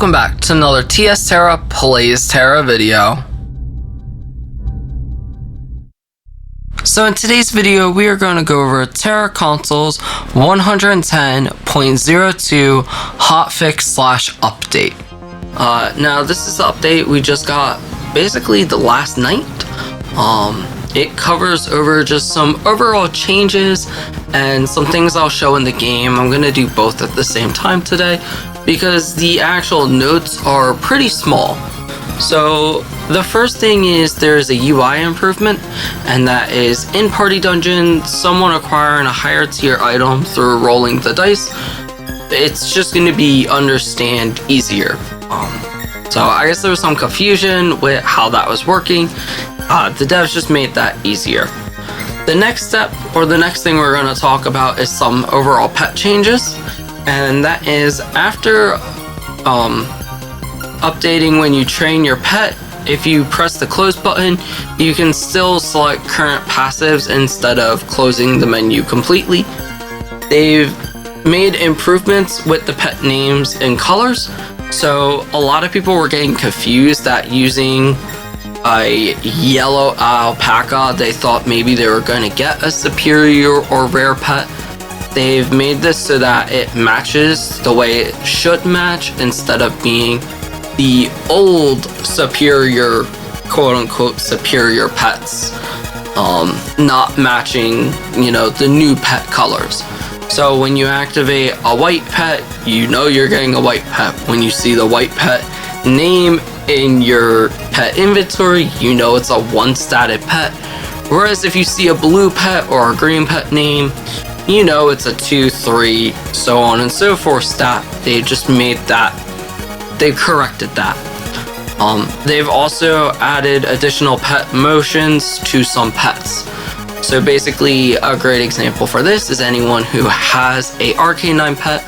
Welcome back to another Tera Plays Tera video. So in today's video, we are going to go over Tera Console's 110.02 hotfix/update. Now this is the update we just got basically the last night. It covers over just some overall changes and some things I'll show in the game. I'm going to do both at the same time today because the actual notes are pretty small. So the first thing is there's a UI improvement, and that is in party dungeon, someone acquiring a higher tier item through rolling the dice. It's just going to be understand easier. So I guess there was some confusion with how that was working. The devs just made that easier. The next step, or the next thing we're going to talk about, is some overall pet changes, and that is after updating when you train your pet. If you press the close button, you can still select current passives instead of closing the menu completely. They've made improvements with the pet names and colors, so a lot of people were getting confused that using a yellow alpaca, they thought maybe they were going to get a superior or rare pet. They've made this so that it matches the way it should match, instead of being the old superior, quote-unquote superior pets, not matching, the new pet colors. So when you activate a white pet, you know you're getting a white pet. When you see the white pet name in your pet inventory, you know it's a one-statted pet. Whereas if you see a blue pet or a green pet name, you know it's a 2, 3, so on and so forth stat. They just made that. They corrected that. They've also added additional pet motions to some pets. So basically, a great example for this is anyone who has a RK9 pet,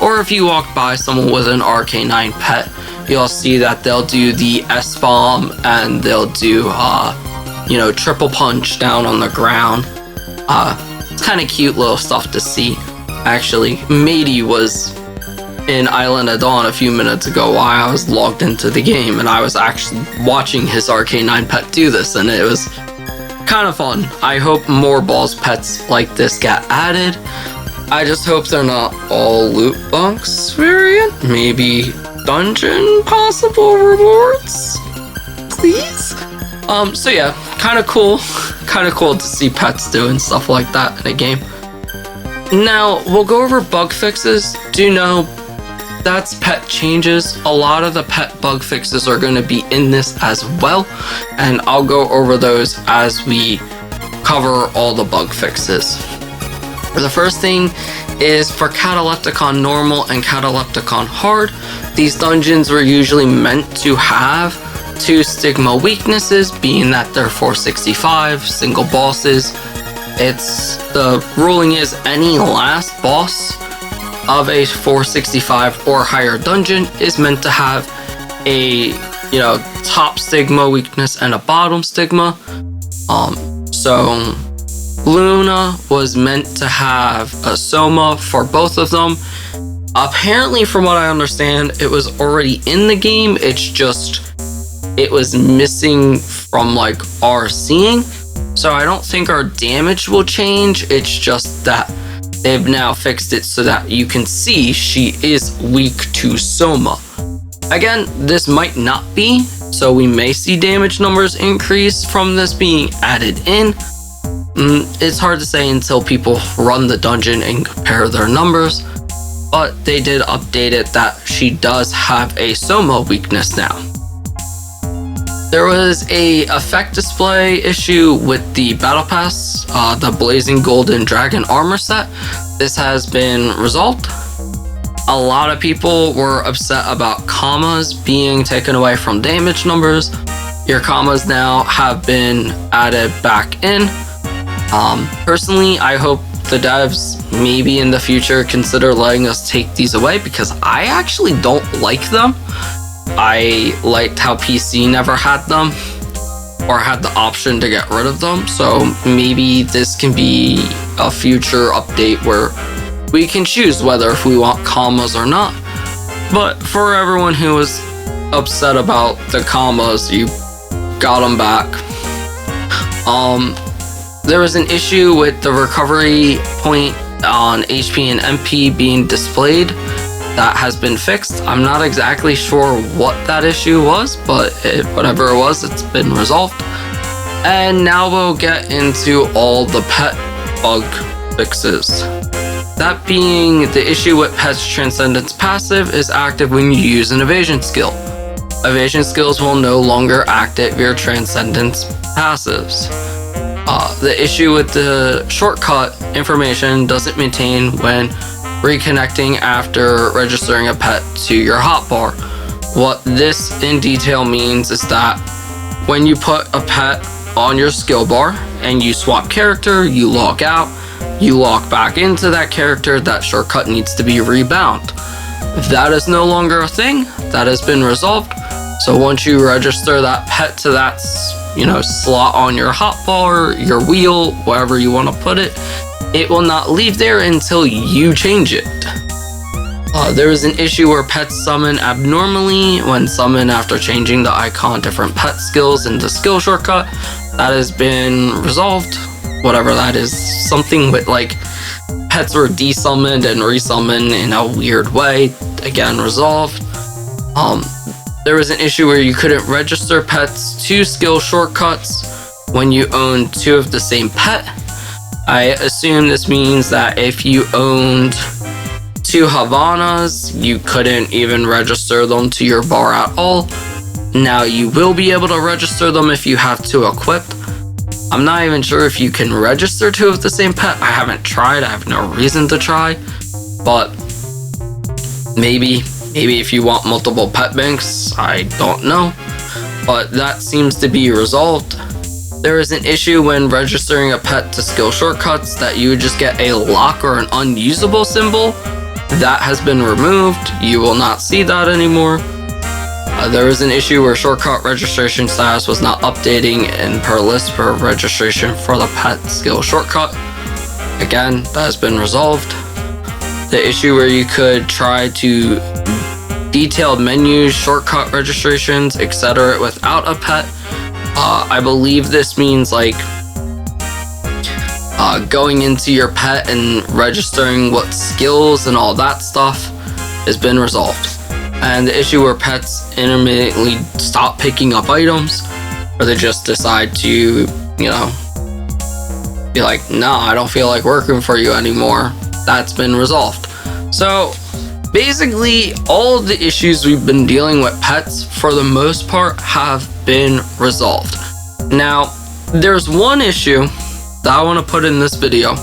or if you walk by someone with an RK9 pet, you'll see that they'll do the S-bomb and they'll do, triple punch down on the ground. It's kind of cute little stuff to see. Actually, Matey was in Island of Dawn a few minutes ago while I was logged into the game, and I was actually watching his RK9 pet do this, and it was kind of fun. I hope more balls pets like this get added. I just hope they're not all loot box variant. Maybe dungeon possible rewards, please. So yeah, kind of cool to see pets doing stuff like that in a game. Now we'll go over bug fixes. Do know that's pet changes. A lot of the pet bug fixes are going to be in this as well, and I'll go over those as we cover all the bug fixes. The first thing is for Catalepticon Normal and Catalepticon Hard. These dungeons were usually meant to have 2 stigma weaknesses, being that they're 465 single bosses. The ruling is any last boss of a 465 or higher dungeon is meant to have a top stigma weakness and a bottom stigma. So Luna was meant to have a Soma for both of them. Apparently, from what I understand, it was already in the game. It's just it was missing from our seeing. So I don't think our damage will change. It's just that they've now fixed it so that you can see she is weak to Soma. Again, this might not be, so we may see damage numbers increase from this being added in. It's hard to say until people run the dungeon and compare their numbers, but they did update it that she does have a Soma weakness now. There was a effect display issue with the Battle Pass, the Blazing Golden Dragon armor set. This has been resolved. A lot of people were upset about commas being taken away from damage numbers. Your commas now have been added back in. Personally, I hope the devs maybe in the future consider letting us take these away, because I actually don't like them. I liked how PC never had them, or had the option to get rid of them, so maybe this can be a future update where we can choose whether if we want commas or not. But for everyone who was upset about the commas, you got them back. There was an issue with the recovery point on HP and MP being displayed. That has been fixed. I'm not exactly sure what that issue was, but whatever it was, it's been resolved. And now we'll get into all the pet bug fixes. That being, the issue with Pet's Transcendence passive is active when you use an evasion skill. Evasion skills will no longer activate your Transcendence passives. The issue with the shortcut information doesn't maintain when reconnecting after registering a pet to your hotbar. What this in detail means is that when you put a pet on your skill bar and you swap character, you log out, you log back into that character, that shortcut needs to be rebound. That is no longer a thing. That has been resolved. So once you register that pet to that slot on your hotbar, your wheel, wherever you want to put it, it will not leave there until you change it. There is an issue where pets summon abnormally when summoned after changing the icon different pet skills in the skill shortcut. That has been resolved. Whatever that is, something with like pets were desummoned and resummoned in a weird way. Again, resolved. There was an issue where you couldn't register pets to skill shortcuts when you owned two of the same pet. I assume this means that if you owned two Havanas, you couldn't even register them to your bar at all. Now you will be able to register them if you have two equipped. I'm not even sure if you can register two of the same pet. I haven't tried. I have no reason to try. But maybe if you want multiple pet banks, I don't know. But that seems to be resolved. There is an issue when registering a pet to skill shortcuts that you would just get a lock or an unusable symbol. That has been removed. You will not see that anymore. There is an issue where shortcut registration status was not updating in per list for registration for the pet skill shortcut. Again, that has been resolved. The issue where you could try to detailed menus, shortcut registrations, etc. without a pet. I believe this means like going into your pet and registering what skills and all that stuff has been resolved. And the issue where pets intermittently stop picking up items, or they just decide to, be like, nah, I don't feel like working for you anymore. That's been resolved. So basically, all of the issues we've been dealing with pets, for the most part, have been resolved. Now, there's one issue that I want to put in this video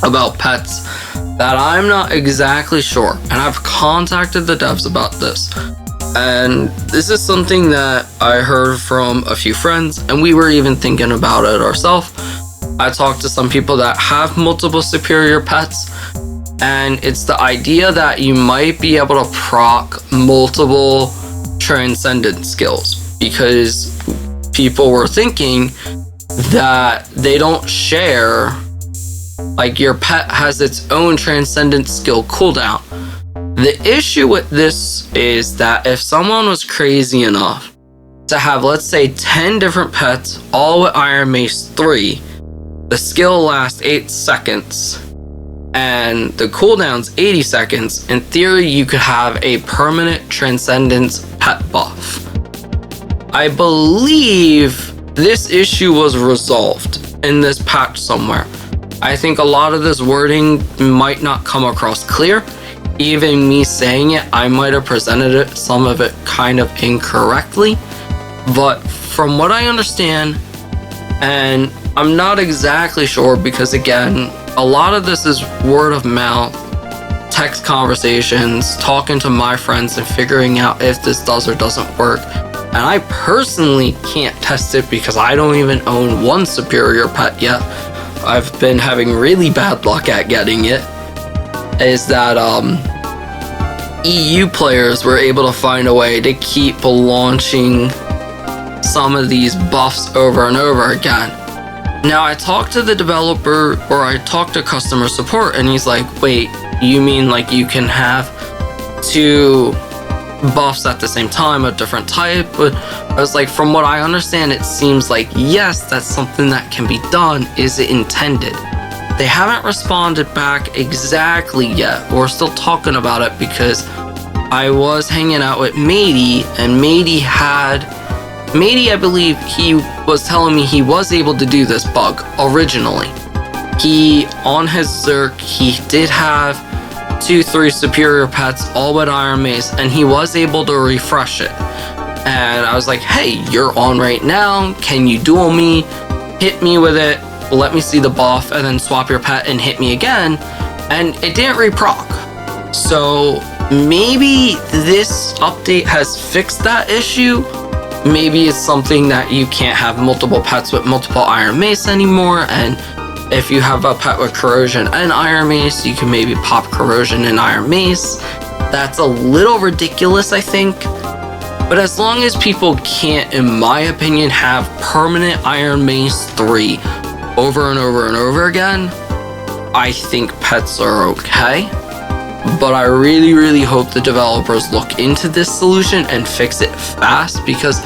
about pets that I'm not exactly sure, and I've contacted the devs about this. And this is something that I heard from a few friends, and we were even thinking about it ourselves. I talked to some people that have multiple superior pets, and it's the idea that you might be able to proc multiple transcendent skills, because people were thinking that they don't share, like your pet has its own transcendent skill cooldown. The issue with this is that if someone was crazy enough to have, let's say, 10 different pets, all with Iron Mace 3, the skill lasts 8 seconds, and the cooldown's 80 seconds, in theory you could have a permanent transcendence pet buff. I believe this issue was resolved in this patch somewhere. I think a lot of this wording might not come across clear. Even me saying it, I might have presented it, some of it kind of incorrectly. But from what I understand, and I'm not exactly sure because again, a lot of this is word of mouth, text conversations, talking to my friends and figuring out if this does or doesn't work. And I personally can't test it because I don't even own one superior pet yet. I've been having really bad luck at getting it. Is that EU players were able to find a way to keep launching some of these buffs over and over again. Now I talked to the developer, or I talked to customer support, and he's like, wait, you mean like you can have two buffs at the same time, a different type. But I was like, from what I understand, it seems like, yes, that's something that can be done. Is it intended? They haven't responded back exactly yet. We're still talking about it because I was hanging out with Matey, and Matey, I believe he was telling me he was able to do this bug originally. On his Zerk, he did have 2-3 superior pets, all with Iron Mace, and he was able to refresh it. And I was like, hey, you're on right now. Can you duel me? Hit me with it. Let me see the buff, and then swap your pet and hit me again. And it didn't reproc. So maybe this update has fixed that issue. Maybe it's something that you can't have multiple pets with multiple Iron Mace anymore, and if you have a pet with Corrosion and Iron Mace, you can maybe pop Corrosion and Iron Mace. That's a little ridiculous, I think. But as long as people can't, in my opinion, have permanent Iron Mace 3 over and over and over again, I think pets are okay. But I really, really hope the developers look into this solution and fix it fast, because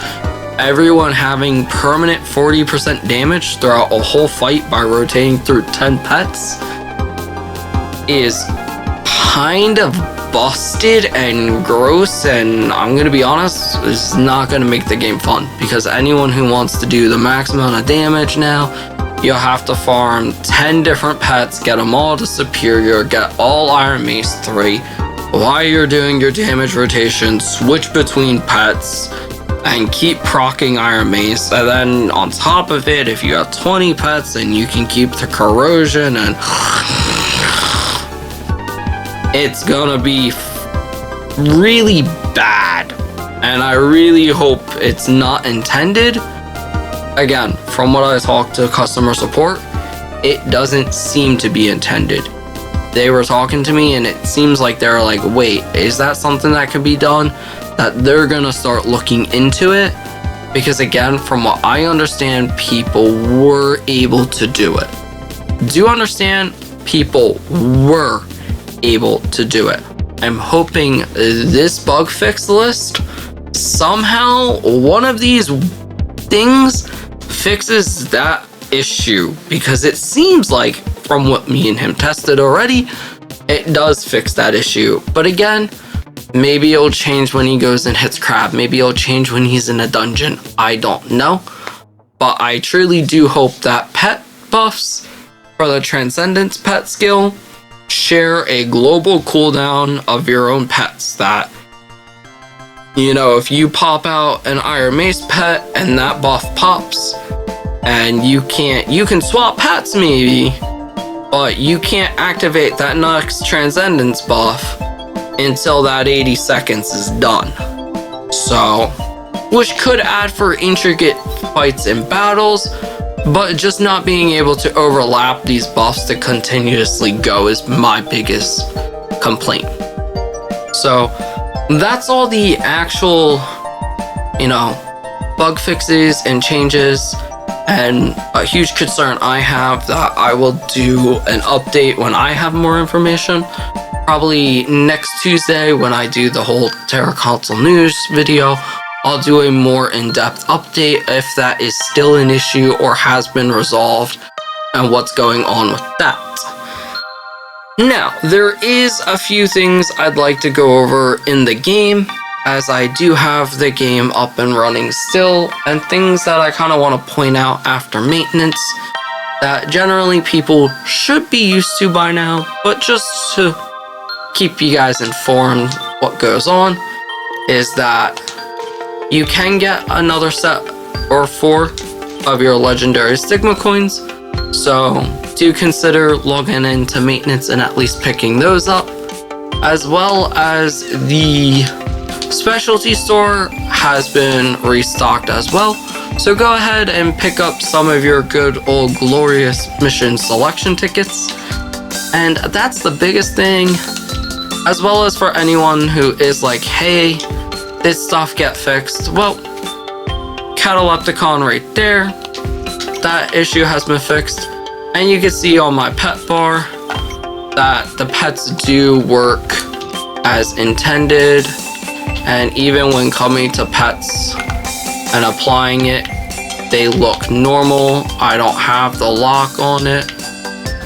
everyone having permanent 40% damage throughout a whole fight by rotating through 10 pets is kind of busted and gross, and I'm gonna be honest, it's not gonna make the game fun, because anyone who wants to do the max amount of damage now, you'll have to farm 10 different pets, get them all to superior, get all Iron Mace 3 while you're doing your damage rotation, switch between pets, and keep proccing Iron Mace. And then on top of it, if you have 20 pets, then you can keep the Corrosion, and it's gonna be really bad. And I really hope it's not intended. Again, from what I talked to customer support, it doesn't seem to be intended. They were talking to me, and it seems like they're like, wait, is that something that could be done? That they're gonna start looking into it, because again, from what I understand, people were able to do it. Do understand, people were able to do it. I'm hoping this bug fix list, somehow one of these things fixes that issue, because it seems like, from what me and him tested already, it does fix that issue. But again, maybe it'll change when he goes and hits Crab. Maybe it'll change when he's in a dungeon. I don't know. But I truly do hope that pet buffs for the Transcendence pet skill share a global cooldown of your own pets. That, you know, if you pop out an Iron Mace pet and that buff pops, and you can swap pets maybe, but you can't activate that next Transcendence buff until that 80 seconds is done. So, which could add for intricate fights and battles, but just not being able to overlap these buffs to continuously go is my biggest complaint. So, that's all the actual, bug fixes and changes. And a huge concern I have that I will do an update when I have more information. Probably next Tuesday when I do the whole Tera console news video, I'll do a more in-depth update if that is still an issue or has been resolved and what's going on with that. Now, there is a few things I'd like to go over in the game, as I do have the game up and running still, and things that I kind of want to point out after maintenance that generally people should be used to by now, but just to keep you guys informed what goes on, is that you can get another set or 4 of your legendary Stigma coins, so do consider logging into maintenance and at least picking those up, as well as the specialty store has been restocked as well, so go ahead and pick up some of your good old glorious mission selection tickets. And that's the biggest thing, as well as for anyone who is like, hey, this stuff get fixed. Well, Catalepticon right there, that issue has been fixed, and you can see on my pet bar that the pets do work as intended, and even when coming to pets and applying it, they look normal. I don't have the lock on it.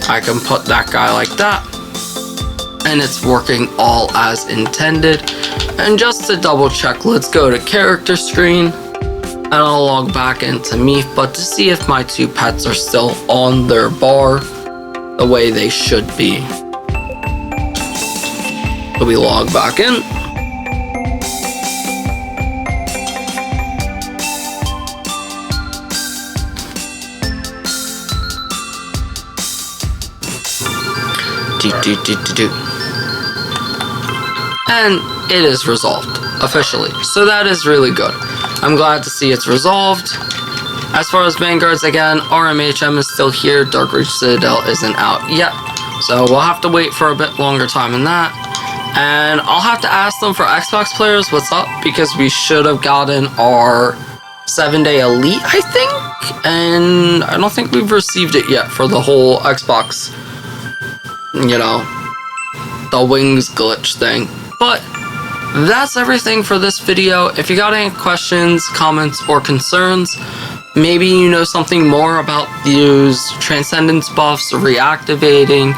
I can put that guy like that, and it's working all as intended. And just to double check, let's go to character screen, and I'll log back into Meef, to see if my two pets are still on their bar the way they should be. So we log back in. And it is resolved officially, so that is really good. I'm glad to see it's resolved. As far as Vanguards, again, RMHM is still here. Dark Reach Citadel isn't out yet, so we'll have to wait for a bit longer time than that. And I'll have to ask them for Xbox players what's up, because we should have gotten our 7-day Elite, I think, and I don't think we've received it yet for the whole Xbox, you know, the wings glitch thing. But that's everything for this video. If you got any questions, comments, or concerns, maybe you know something more about these Transcendence buffs reactivating,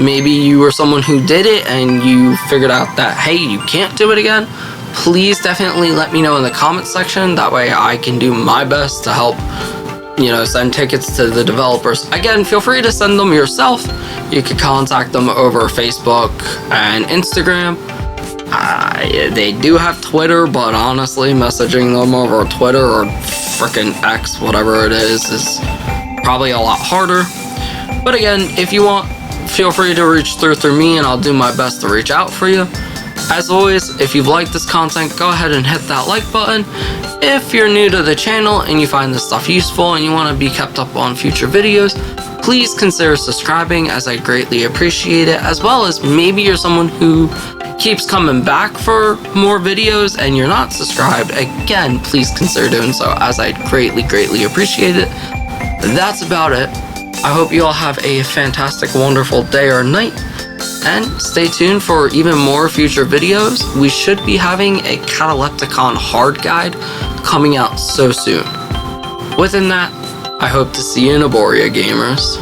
maybe you were someone who did it and you figured out that, hey, you can't do it again, please definitely let me know in the comment section. That way I can do my best to help, you know, send tickets to the developers. Again, feel free to send them yourself. You could contact them over Facebook and Instagram. They do have Twitter, but honestly, messaging them over Twitter or frickin' X, whatever it is probably a lot harder. But again, if you want, feel free to reach through me, and I'll do my best to reach out for you. As always, if you've liked this content, go ahead and hit that like button. If you're new to the channel and you find this stuff useful and you want to be kept up on future videos, please consider subscribing, as I greatly appreciate it. As well as maybe you're someone who keeps coming back for more videos and you're not subscribed, again, please consider doing so, as I greatly appreciate it. That's about it. I hope you all have a fantastic, wonderful day or night, and stay tuned for even more future videos. We should be having a Catalepticon hard guide coming out so soon. Within that, I hope to see you in Aboria, gamers.